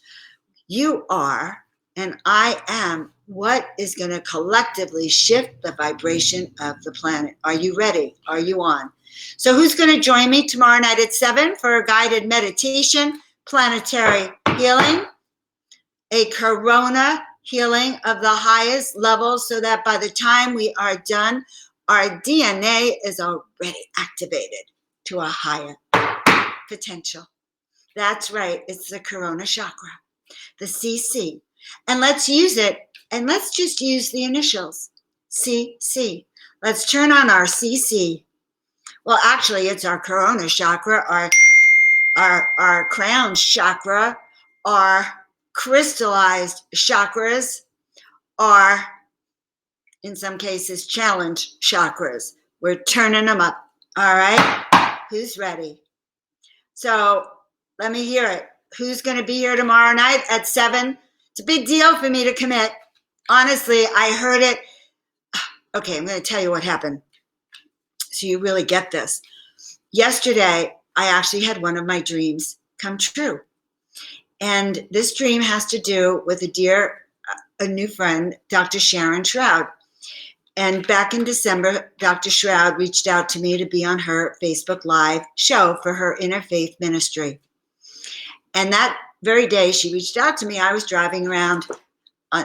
You are and I am what is going to collectively shift the vibration of the planet. Are you ready? Are you on? So who's going to join me tomorrow night at 7 for a guided meditation, planetary healing, a corona healing of the highest level, so that by the time we are done, our DNA is already activated to a higher potential. That's right. It's the corona chakra, the CC. And let's use it, and let's just use the initials, CC. Let's turn on our CC. Well, actually, it's our corona chakra, our crown chakra, our crystallized chakras, are in some cases challenge chakras. We're turning them up. All right. Who's ready? So let me hear it. Who's going to be here tomorrow night at 7? It's a big deal for me to commit. Honestly, I heard it. Okay, I'm going to tell you what happened so you really get this. Yesterday, I actually had one of my dreams come true. And this dream has to do with a new friend, Dr. Sharon Shroud. And back in December, Dr. Shroud reached out to me to be on her Facebook Live show for her interfaith ministry. And that very day she reached out to me, I was driving around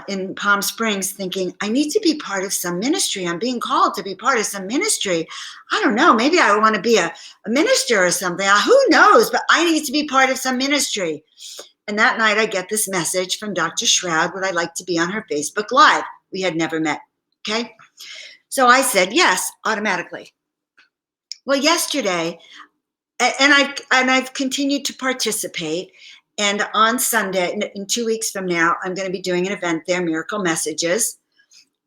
in Palm Springs thinking, I need to be part of some ministry. I'm being called to be part of some ministry. I don't know, maybe I want to be a minister or something. Who knows? But I need to be part of some ministry. And that night I get this message from Dr. Shroud, would I like to be on her Facebook Live? We had never met, okay? So I said yes, automatically. Well, yesterday, and I've continued to participate. And on Sunday, in 2 weeks from now, I'm going to be doing an event there, Miracle Messages.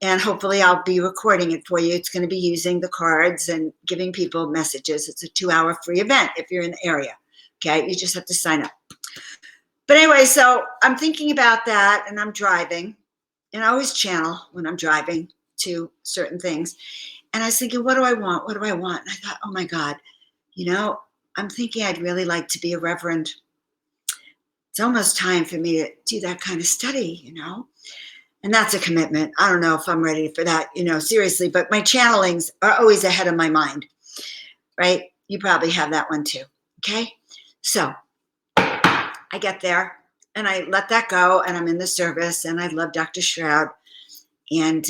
And hopefully I'll be recording it for you. It's going to be using the cards and giving people messages. It's a 2-hour free event if you're in the area. Okay, you just have to sign up. But anyway, so I'm thinking about that, and I'm driving. And I always channel when I'm driving to certain things. And I was thinking, what do I want? What do I want? And I thought, oh my God, I'm thinking I'd really like to be a reverend. It's almost time for me to do that kind of study, and that's a commitment. I don't know if I'm ready for that, seriously, but my channelings are always ahead of my mind, right? You probably have that one too, okay? So I get there and I let that go, and I'm in the service, and I love Dr. Shroud, and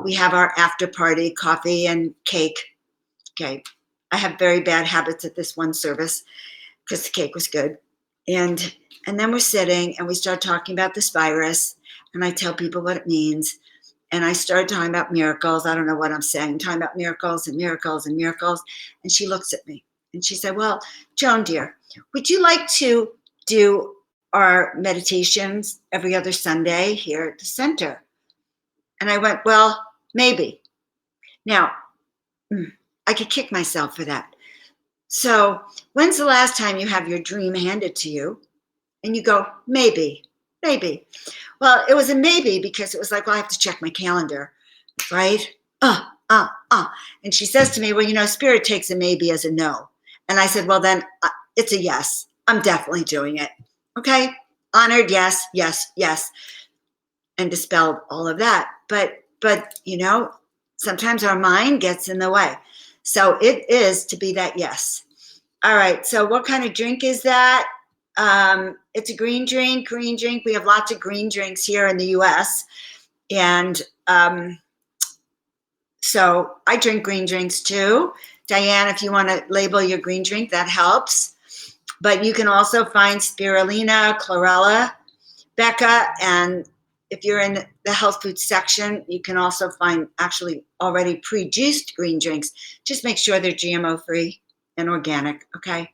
we have our after party, coffee and cake, okay? I have very bad habits at this one service because the cake was good. And then we're sitting and we start talking about this virus, and I tell people what it means. And I started talking about miracles. I don't know what I'm saying. I'm talking about miracles and miracles and miracles. And she looks at me and she said, well, Joan, dear, would you like to do our meditations every other Sunday here at the center? And I went, well, maybe. Now, I could kick myself for that. So when's the last time you have your dream handed to you and you go, maybe? Well, it was a maybe because it was like, well, I have to check my calendar, right? And she says to me, well, Spirit takes a maybe as a no. And I said, well, then it's a yes. I'm definitely doing it. Okay? Honored, yes. And dispelled all of that. But sometimes our mind gets in the way. So it is to be that yes. All right. So what kind of drink is that? It's a green drink. We have lots of green drinks here in the U.S. And so I drink green drinks too. Diane, if you want to label your green drink, that helps. But you can also find spirulina, chlorella, Becca, and if you're in the health food section, you can also find actually already pre-juiced green drinks. Just make sure they're GMO-free and organic, okay?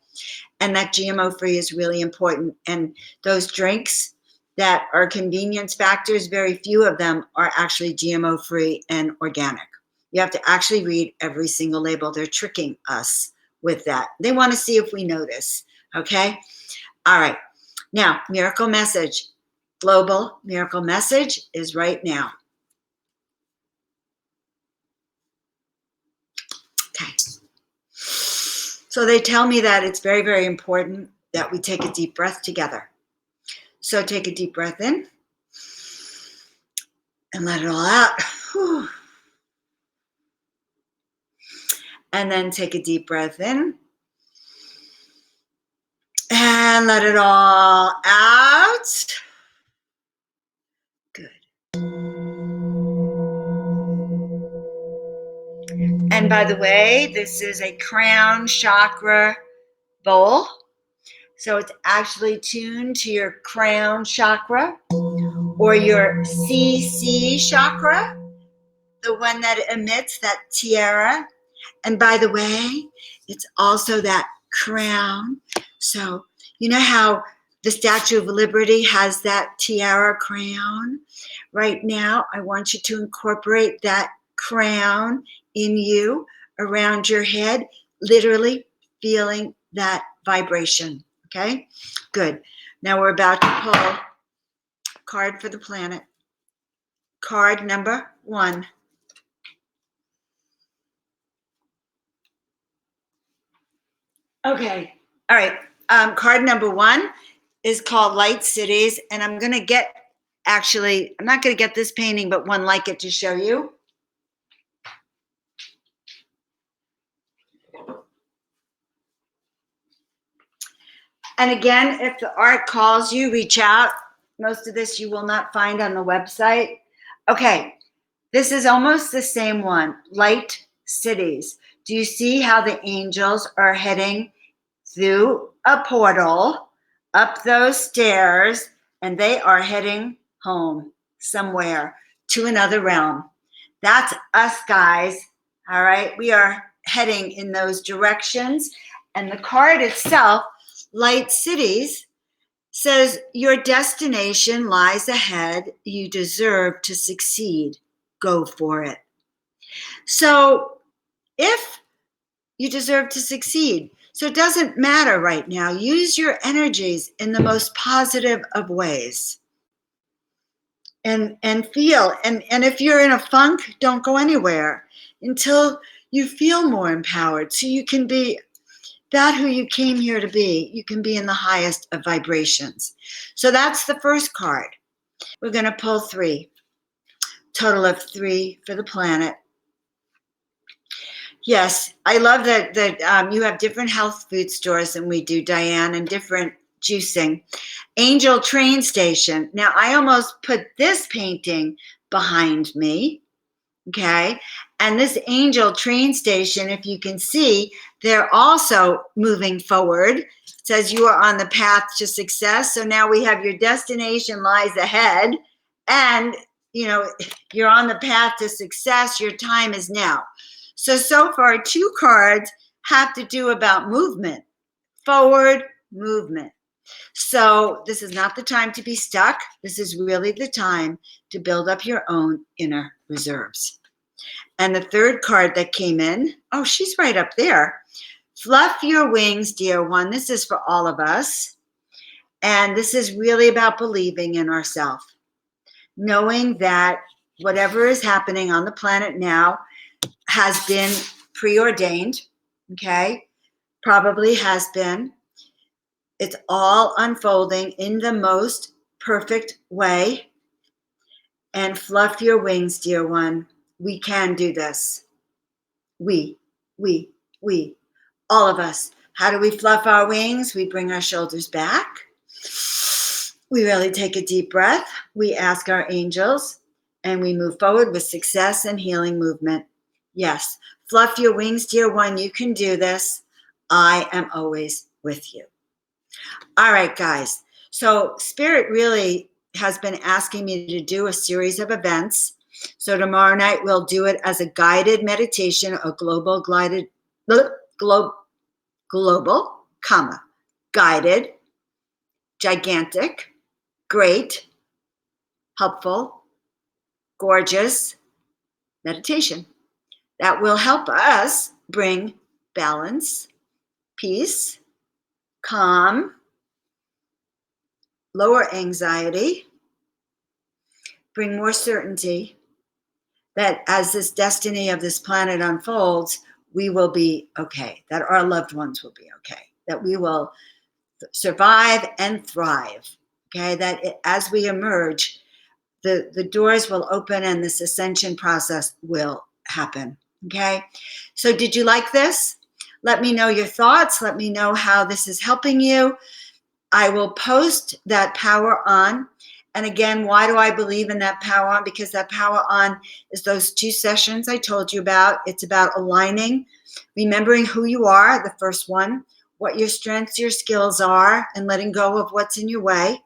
And that GMO-free is really important. And those drinks that are convenience factors, very few of them are actually GMO-free and organic. You have to actually read every single label. They're tricking us with that. They want to see if we notice, okay? All right. Now, miracle message. Global miracle message is right now. Okay. So they tell me that it's very, very important that we take a deep breath together. So take a deep breath in and let it all out. Whew. And then take a deep breath in and let it all out. Good. And by the way, this is a crown chakra bowl. So it's actually tuned to your crown chakra or your CC chakra, the one that emits that tiara. And by the way, it's also that crown. So you know how the Statue of Liberty has that tiara crown? Right now, I want you to incorporate that crown in you, around your head, literally feeling that vibration. Okay? Good. Now we're about to pull card for the planet. Card number 1. Okay. All right. Card number 1 is called Light Cities. And I'm going to get, actually, I'm not going to get this painting, but one like it to show you. And again, if the art calls you, reach out. Most of this you will not find on the website. Okay. This is almost the same one. Light Cities. Do you see how the angels are heading through a portal, up those stairs, and they are heading home somewhere to another realm? That's us, guys. All right. We are heading in those directions. And the card itself, Light Cities, says your destination lies ahead. You deserve to succeed. Go for it. So if you deserve to succeed, so it doesn't matter right now. Use your energies in the most positive of ways. And feel. And if you're in a funk, don't go anywhere until you feel more empowered. So you can be that who you came here to be. You can be in the highest of vibrations. So that's the first card. We're going to pull 3. Total of 3 for the planet. Yes, I love that you have different health food stores than we do, Diane, and different juicing. Angel Train Station. Now, I almost put this painting behind me, okay? And this Angel Train Station, if you can see, they're also moving forward. It says you are on the path to success. So now we have your destination lies ahead, and you're on the path to success. Your time is now. So far, 2 cards have to do about movement, forward movement. So this is not the time to be stuck. This is really the time to build up your own inner reserves. And the third card that came in, oh, she's right up there. Fluff your wings, dear one. This is for all of us. And this is really about believing in ourselves. Knowing that whatever is happening on the planet now has been preordained, okay? Probably has been. It's all unfolding in the most perfect way. And fluff your wings, dear one. We can do this. We, all of us. How do we fluff our wings? We bring our shoulders back. We really take a deep breath. We ask our angels, and we move forward with success and healing movement. Yes, fluff your wings, dear one. You can do this. I am always with you. All right, guys. So Spirit really has been asking me to do a series of events. So tomorrow night we'll do it as a guided meditation, a global, guided, gigantic, great, helpful, gorgeous meditation that will help us bring balance, peace, calm, lower anxiety, bring more certainty that as this destiny of this planet unfolds, we will be okay, that our loved ones will be okay, that we will survive and thrive. Okay, that as we emerge, the doors will open and this ascension process will happen. Okay, so did you like this? Let me know your thoughts. Let me know how this is helping you. I will post that power on. And again, why do I believe in that power on? Because that power on is those 2 sessions I told you about. It's about aligning, remembering who you are, the first one, what your strengths, your skills are, and letting go of what's in your way.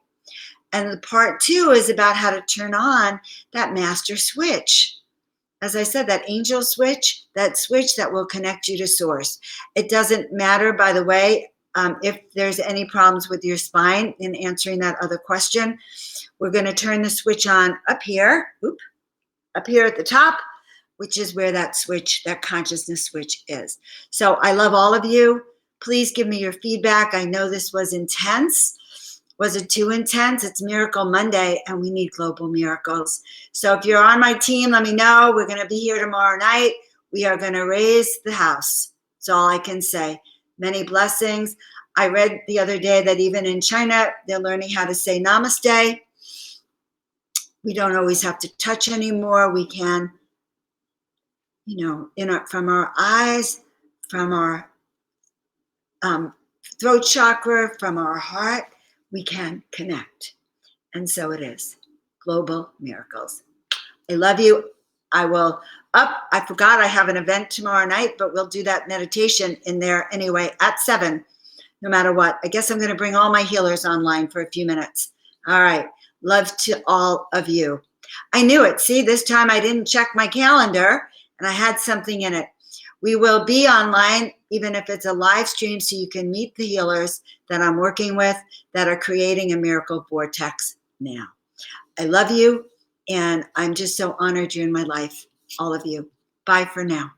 And the part 2 is about how to turn on that master switch. As I said, that angel switch, that switch that will connect you to source. It doesn't matter, by the way, if there's any problems with your spine in answering that other question. We're going to turn the switch on up here, up here at the top, which is where that switch, that consciousness switch is. So I love all of you. Please give me your feedback. I know this was intense. Was it too intense? It's Miracle Monday, and we need global miracles. So if you're on my team, let me know. We're going to be here tomorrow night. We are going to raise the house. That's all I can say. Many blessings. I read the other day that even in China, they're learning how to say namaste. We don't always have to touch anymore. We can, from our eyes, from our throat chakra, from our heart, we can connect. And so it is. Global miracles. I love you. I forgot I have an event tomorrow night, but we'll do that meditation in there anyway at 7, no matter what. I guess I'm going to bring all my healers online for a few minutes. All right. Love to all of you. I knew it. See, this time I didn't check my calendar and I had something in it. We will be online, even if it's a live stream, so you can meet the healers that I'm working with that are creating a miracle vortex now. I love you, and I'm just so honored you're in my life, all of you. Bye for now.